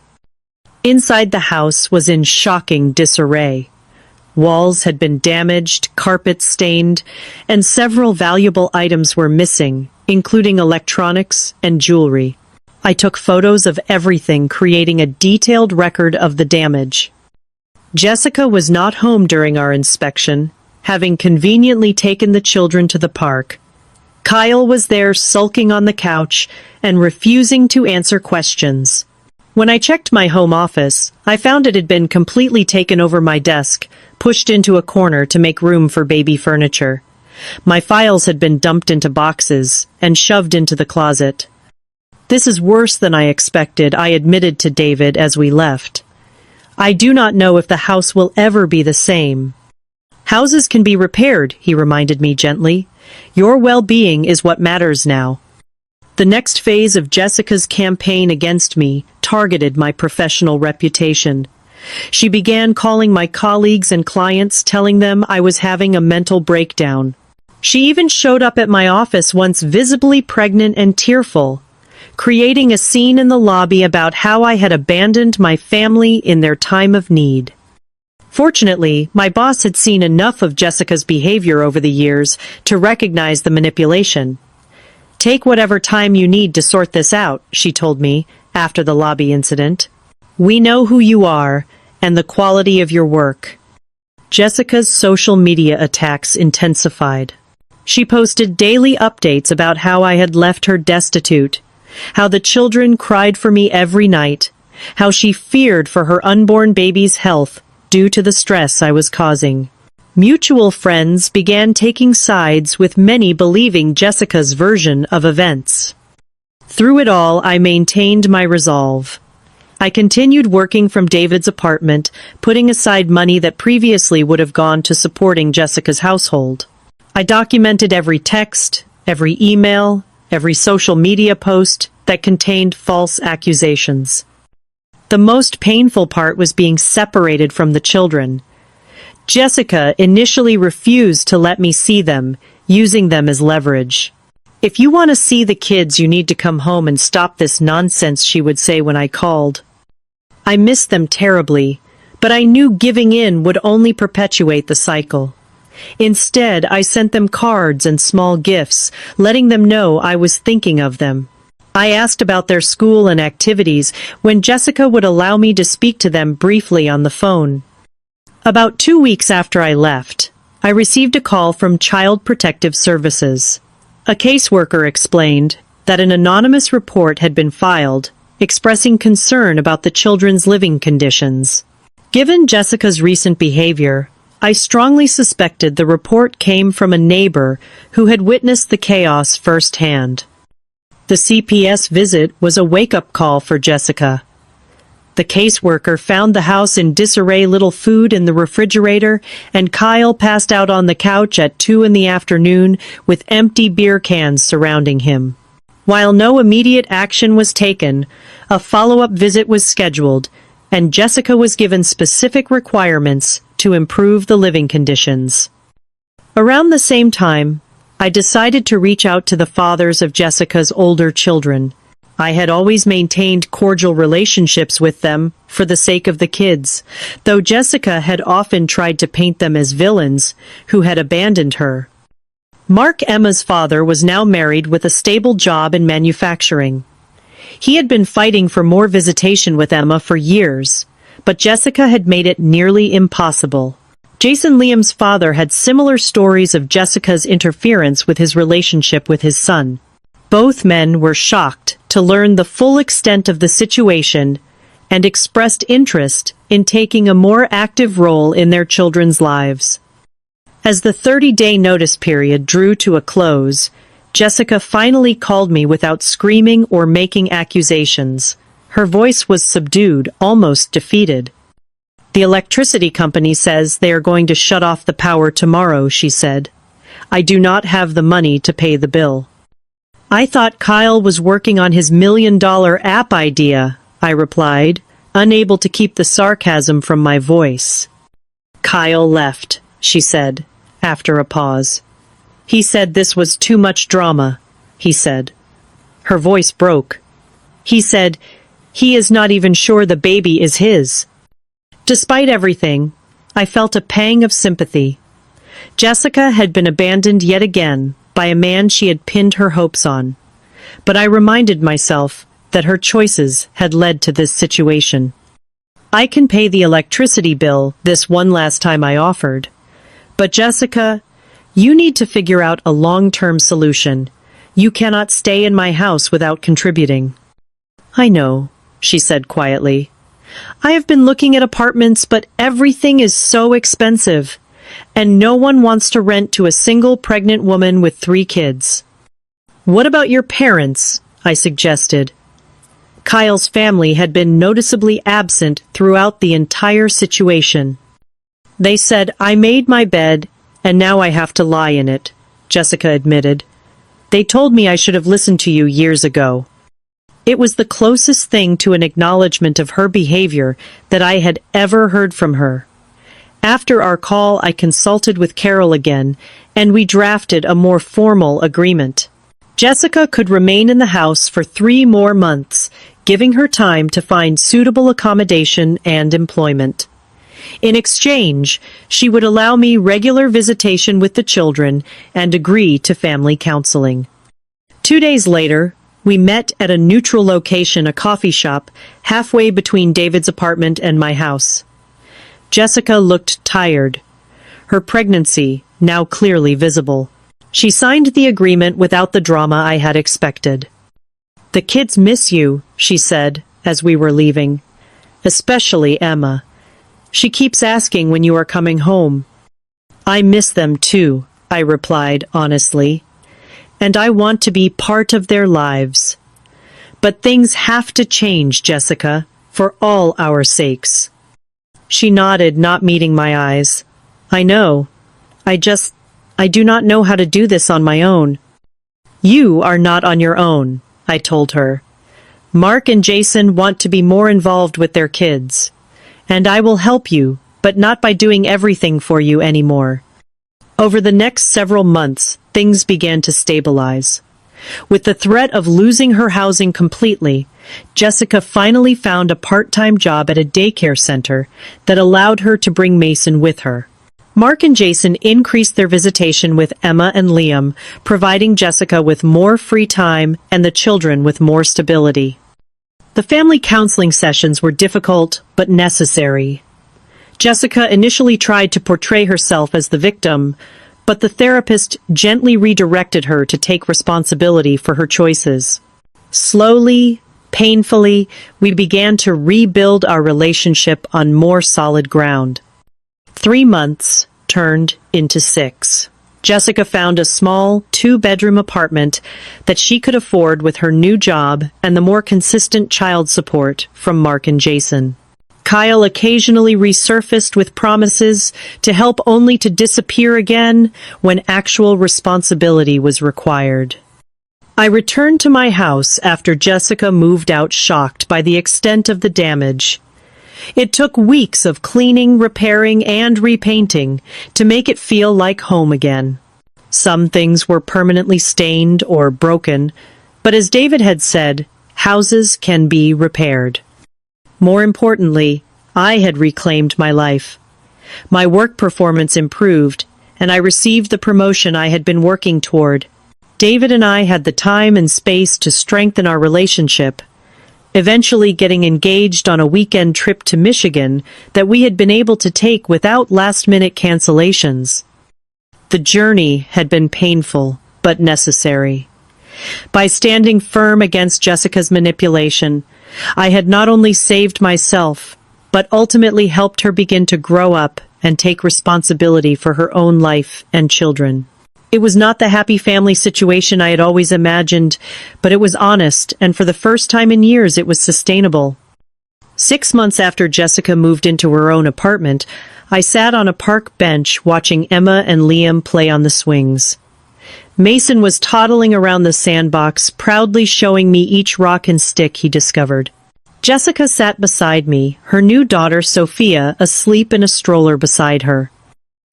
Inside the house was in shocking disarray. Walls had been damaged, carpets stained, and several valuable items were missing, including electronics and jewelry. I took photos of everything, creating a detailed record of the damage. Jessica was not home during our inspection, having conveniently taken the children to the park. Kyle was there sulking on the couch and refusing to answer questions. When I checked my home office, I found it had been completely taken over my desk, pushed into a corner to make room for baby furniture. My files had been dumped into boxes and shoved into the closet. "This is worse than I expected," I admitted to David as we left. "I do not know if the house will ever be the same." "Houses can be repaired," he reminded me gently. "Your well-being is what matters now." The next phase of Jessica's campaign against me targeted my professional reputation. She began calling my colleagues and clients, telling them I was having a mental breakdown. She even showed up at my office once visibly pregnant and tearful, creating a scene in the lobby about how I had abandoned my family in their time of need. Fortunately, my boss had seen enough of Jessica's behavior over the years to recognize the manipulation. "Take whatever time you need to sort this out," she told me after the lobby incident. "We know who you are and the quality of your work." Jessica's social media attacks intensified. She posted daily updates about how I had left her destitute, how the children cried for me every night, how she feared for her unborn baby's health due to the stress I was causing. Mutual friends began taking sides, with many believing Jessica's version of events. Through it all, I maintained my resolve. I continued working from David's apartment, putting aside money that previously would have gone to supporting Jessica's household. I documented every text, every email, every social media post that contained false accusations. The most painful part was being separated from the children. Jessica initially refused to let me see them, using them as leverage. "If you want to see the kids, you need to come home and stop this nonsense," she would say when I called. I missed them terribly, but I knew giving in would only perpetuate the cycle. Instead, I sent them cards and small gifts, letting them know I was thinking of them. I asked about their school and activities when Jessica would allow me to speak to them briefly on the phone. About 2 weeks after I left, I received a call from Child Protective Services. A caseworker explained that an anonymous report had been filed, expressing concern about the children's living conditions. Given Jessica's recent behavior, I strongly suspected the report came from a neighbor who had witnessed the chaos firsthand. The CPS visit was a wake-up call for Jessica. The caseworker found the house in disarray, little food in the refrigerator, and Kyle passed out on the couch at 2 in the afternoon with empty beer cans surrounding him. While no immediate action was taken, a follow-up visit was scheduled, and Jessica was given specific requirements to improve the living conditions. Around the same time, I decided to reach out to the fathers of Jessica's older children. I had always maintained cordial relationships with them for the sake of the kids, though Jessica had often tried to paint them as villains who had abandoned her. Mark, Emma's father, was now married with a stable job in manufacturing. He had been fighting for more visitation with Emma for years, but Jessica had made it nearly impossible. Jason, Liam's father, had similar stories of Jessica's interference with his relationship with his son. Both men were shocked to learn the full extent of the situation and expressed interest in taking a more active role in their children's lives. As the 30-day notice period drew to a close, Jessica finally called me without screaming or making accusations. Her voice was subdued, almost defeated. "The electricity company says they are going to shut off the power tomorrow," she said. "I do not have the money to pay the bill." "I thought Kyle was working on his $1 million app idea," I replied, unable to keep the sarcasm from my voice. "Kyle left," she said, after a pause. "He said this was too much drama," he said. Her voice broke. "He said he is not even sure the baby is his." Despite everything, I felt a pang of sympathy. Jessica had been abandoned yet again by a man she had pinned her hopes on. But I reminded myself that her choices had led to this situation. "I can pay the electricity bill this one last time," I offered. "But Jessica, you need to figure out a long-term solution. You cannot stay in my house without contributing." "I know," she said quietly. "I have been looking at apartments, but everything is so expensive, and no one wants to rent to a single pregnant woman with 3 kids." "What about your parents?" I suggested. Kyle's family had been noticeably absent throughout the entire situation. "They said I made my bed, and now I have to lie in it," Jessica admitted. They told me I should have listened to you years ago." It was the closest thing to an acknowledgement of her behavior that I had ever heard from her. After our call, I consulted with Carol again, and we drafted a more formal agreement. Jessica could remain in the house for 3 more months, giving her time to find suitable accommodation and employment. In exchange, she would allow me regular visitation with the children and agree to family counseling. 2 days later, we met at a neutral location, a coffee shop, halfway between David's apartment and my house. Jessica looked tired, her pregnancy now clearly visible. She signed the agreement without the drama I had expected. "The kids miss you," she said as we were leaving. "Especially Emma. She keeps asking when you are coming home." "I miss them too," I replied honestly. "And I want to be part of their lives. But things have to change, Jessica, for all our sakes." She nodded, not meeting my eyes. "I know. I do not know how to do this on my own." "You are not on your own," I told her. "Mark and Jason want to be more involved with their kids. And I will help you, but not by doing everything for you anymore." Over the next several months, things began to stabilize. With the threat of losing her housing completely, Jessica finally found a part-time job at a daycare center that allowed her to bring Mason with her. Mark and Jason increased their visitation with Emma and Liam, providing Jessica with more free time and the children with more stability. The family counseling sessions were difficult but necessary. Jessica initially tried to portray herself as the victim, but the therapist gently redirected her to take responsibility for her choices. Slowly, painfully, we began to rebuild our relationship on more solid ground. 3 months turned into 6. Jessica found a small 2-bedroom apartment that she could afford with her new job and the more consistent child support from Mark and Jason. Kyle occasionally resurfaced with promises to help, only to disappear again when actual responsibility was required. I returned to my house after Jessica moved out, shocked by the extent of the damage. It took weeks of cleaning, repairing, and repainting to make it feel like home again. Some things were permanently stained or broken, but as David had said, houses can be repaired. More importantly, I had reclaimed my life. My work performance improved, and I received the promotion I had been working toward. David and I had the time and space to strengthen our relationship, eventually getting engaged on a weekend trip to Michigan that we had been able to take without last-minute cancellations. The journey had been painful, but necessary. By standing firm against Jessica's manipulation, I had not only saved myself, but ultimately helped her begin to grow up and take responsibility for her own life and children. It was not the happy family situation I had always imagined, but it was honest, and for the first time in years it was sustainable. 6 months after Jessica moved into her own apartment, I sat on a park bench watching Emma and Liam play on the swings. Mason was toddling around the sandbox, proudly showing me each rock and stick he discovered. Jessica sat beside me, her new daughter Sophia asleep in a stroller beside her.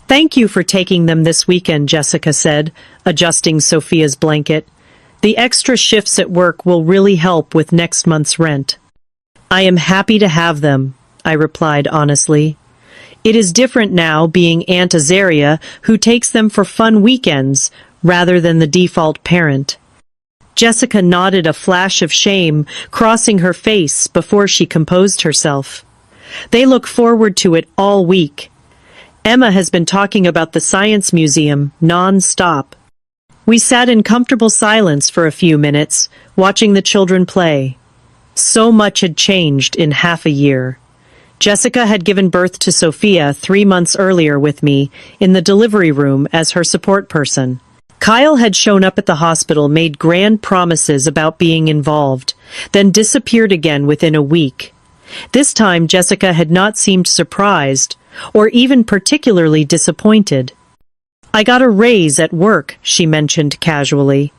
"Thank you for taking them this weekend," Jessica said, adjusting Sophia's blanket. "The extra shifts at work will really help with next month's rent." "I am happy to have them," I replied honestly. "It is different now being Aunt Azaria, who takes them for fun weekends, rather than the default parent." Jessica nodded, a flash of shame crossing her face before she composed herself. "They look forward to it all week. Emma has been talking about the Science Museum non-stop." We sat in comfortable silence for a few minutes, watching the children play. So much had changed in half a year. Jessica had given birth to Sophia 3 months earlier with me in the delivery room as her support person. Kyle had shown up at the hospital, made grand promises about being involved, then disappeared again within a week. This time Jessica had not seemed surprised, or even particularly disappointed. "I got a raise at work," she mentioned casually.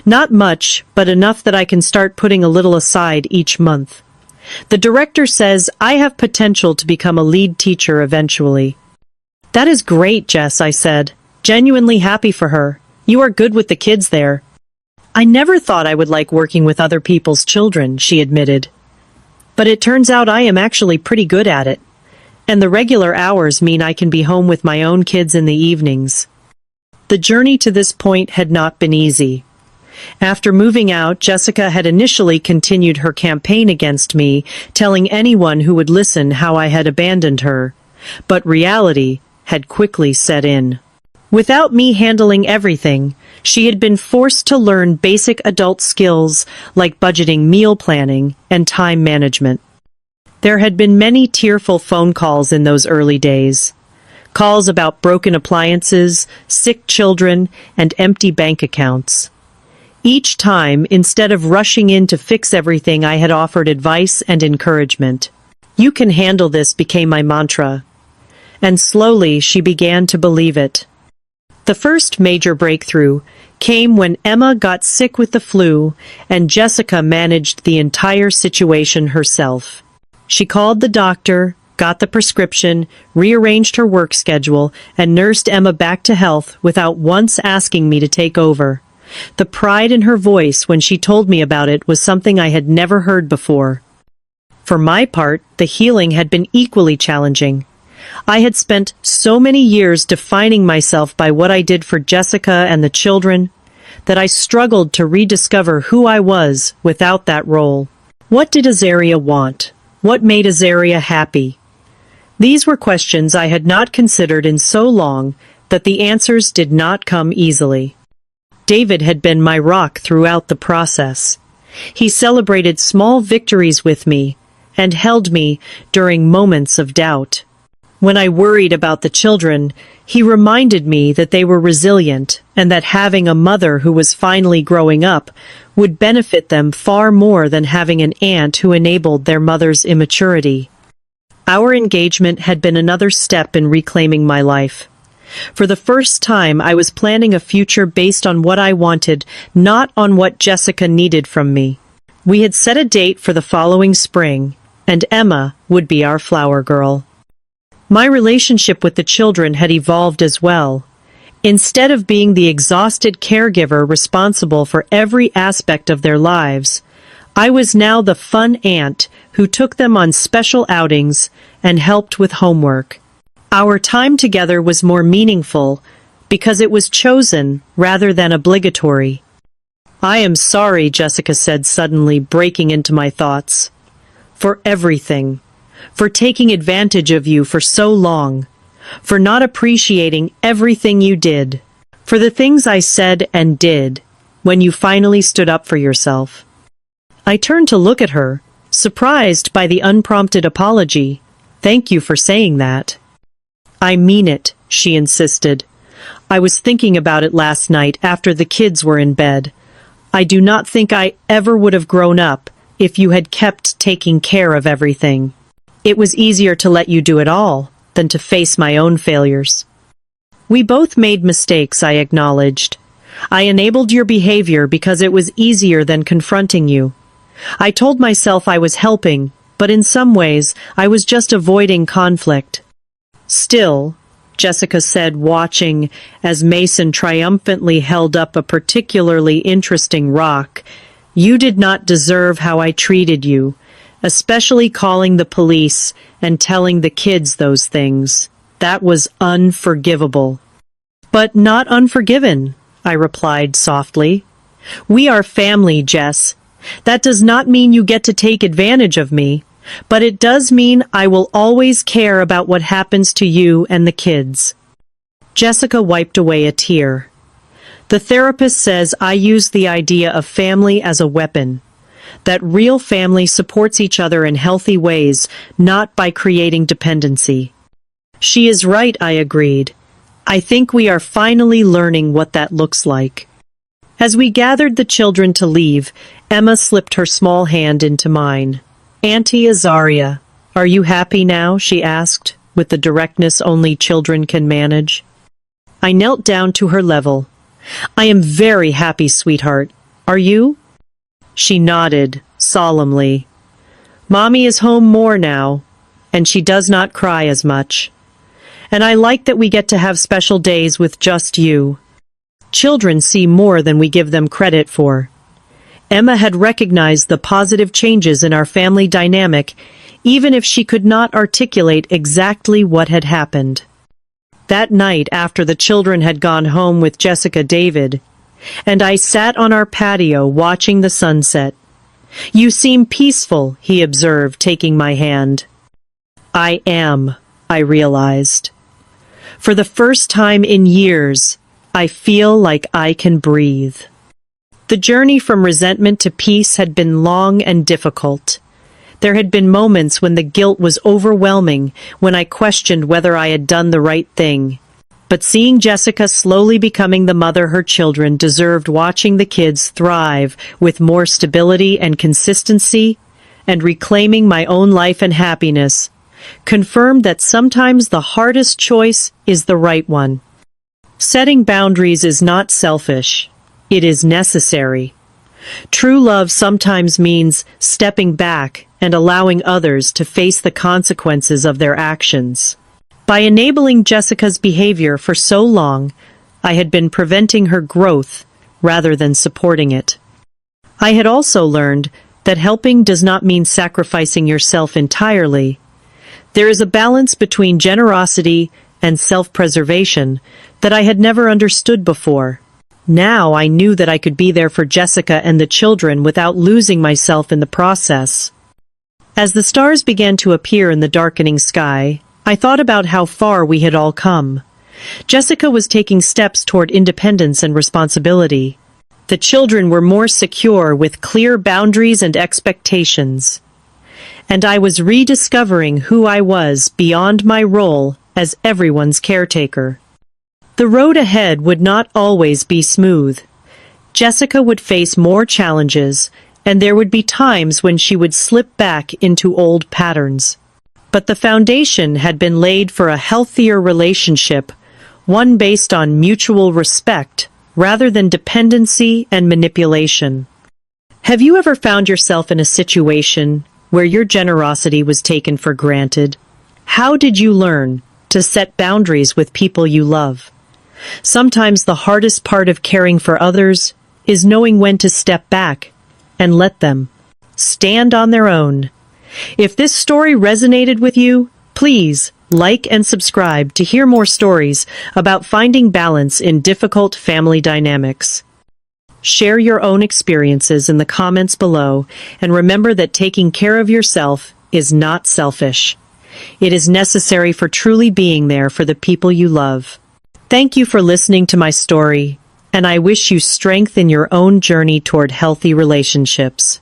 Not much, but enough that I can start putting a little aside each month. The director says I have potential to become a lead teacher eventually. That is great, Jess, I said, genuinely happy for her. You are good with the kids there. I never thought I would like working with other people's children, she admitted. But it turns out I am actually pretty good at it. And the regular hours mean I can be home with my own kids in the evenings. The journey to this point had not been easy. After moving out, Jessica had initially continued her campaign against me, telling anyone who would listen how I had abandoned her. But reality had quickly set in. Without me handling everything, she had been forced to learn basic adult skills like budgeting, meal planning, and time management. There had been many tearful phone calls in those early days. Calls about broken appliances, sick children, and empty bank accounts. Each time, instead of rushing in to fix everything, I had offered advice and encouragement. "You can handle this," became my mantra. And slowly she began to believe it. The first major breakthrough came when Emma got sick with the flu and Jessica managed the entire situation herself. She called the doctor, got the prescription, rearranged her work schedule, and nursed Emma back to health without once asking me to take over. The pride in her voice when she told me about it was something I had never heard before. For my part, the healing had been equally challenging. I had spent so many years defining myself by what I did for Jessica and the children that I struggled to rediscover who I was without that role. What did Azaria want? What made Azaria happy? These were questions I had not considered in so long that the answers did not come easily. David had been my rock throughout the process. He celebrated small victories with me and held me during moments of doubt. When I worried about the children, he reminded me that they were resilient and that having a mother who was finally growing up would benefit them far more than having an aunt who enabled their mother's immaturity. Our engagement had been another step in reclaiming my life. For the first time, I was planning a future based on what I wanted, not on what Jessica needed from me. We had set a date for the following spring, and Emma would be our flower girl. My relationship with the children had evolved as well. Instead of being the exhausted caregiver responsible for every aspect of their lives, I was now the fun aunt who took them on special outings and helped with homework. Our time together was more meaningful because it was chosen rather than obligatory. "I am sorry," Jessica said, suddenly breaking into my thoughts. "For everything. For taking advantage of you for so long. For not appreciating everything you did. For the things I said and did when you finally stood up for yourself." I turned to look at her, surprised by the unprompted apology. "Thank you for saying that." "I mean it," she insisted. "I was thinking about it last night after the kids were in bed. I do not think I ever would have grown up if you had kept taking care of everything. It was easier to let you do it all than to face my own failures." "We both made mistakes," I acknowledged. "I enabled your behavior because it was easier than confronting you. I told myself I was helping, but in some ways I was just avoiding conflict." "Still," Jessica said, watching as Mason triumphantly held up a particularly interesting rock, "you did not deserve how I treated you, especially calling the police and telling the kids those things. That was unforgivable." "But not unforgiven," I replied softly. "We are family, Jess. That does not mean you get to take advantage of me. But it does mean I will always care about what happens to you and the kids." Jessica wiped away a tear. "The therapist says I use the idea of family as a weapon. That real family supports each other in healthy ways, not by creating dependency." "She is right," I agreed. "I think we are finally learning what that looks like." As we gathered the children to leave, Emma slipped her small hand into mine. "Auntie Azaria, are you happy now?" she asked, with the directness only children can manage. I knelt down to her level. I am very happy, sweetheart. Are you? She nodded, solemnly. Mommy is home more now, and she does not cry as much. And I like that we get to have special days with just you. Children see more than we give them credit for. Emma had recognized the positive changes in our family dynamic, even if she could not articulate exactly what had happened. That night, after the children had gone home with Jessica David, and I sat on our patio watching the sunset. You seem peaceful, he observed, taking my hand. I am, I realized. For the first time in years, I feel like I can breathe. The journey from resentment to peace had been long and difficult. There had been moments when the guilt was overwhelming, when I questioned whether I had done the right thing. But seeing Jessica slowly becoming the mother her children deserved, watching the kids thrive with more stability and consistency, and reclaiming my own life and happiness, confirmed that sometimes the hardest choice is the right one. Setting boundaries is not selfish. It is necessary. True love sometimes means stepping back and allowing others to face the consequences of their actions. By enabling Jessica's behavior for so long, I had been preventing her growth rather than supporting it. I had also learned that helping does not mean sacrificing yourself entirely. There is a balance between generosity and self-preservation that I had never understood before. Now I knew that I could be there for Jessica and the children without losing myself in the process. As the stars began to appear in the darkening sky, I thought about how far we had all come. Jessica was taking steps toward independence and responsibility. The children were more secure with clear boundaries and expectations. And I was rediscovering who I was beyond my role as everyone's caretaker. The road ahead would not always be smooth. Jessica would face more challenges, and there would be times when she would slip back into old patterns. But the foundation had been laid for a healthier relationship, one based on mutual respect rather than dependency and manipulation. Have you ever found yourself in a situation where your generosity was taken for granted? How did you learn to set boundaries with people you love? Sometimes the hardest part of caring for others is knowing when to step back and let them stand on their own. If this story resonated with you, please like and subscribe to hear more stories about finding balance in difficult family dynamics. Share your own experiences in the comments below, and remember that taking care of yourself is not selfish. It is necessary for truly being there for the people you love. Thank you for listening to my story, and I wish you strength in your own journey toward healthy relationships.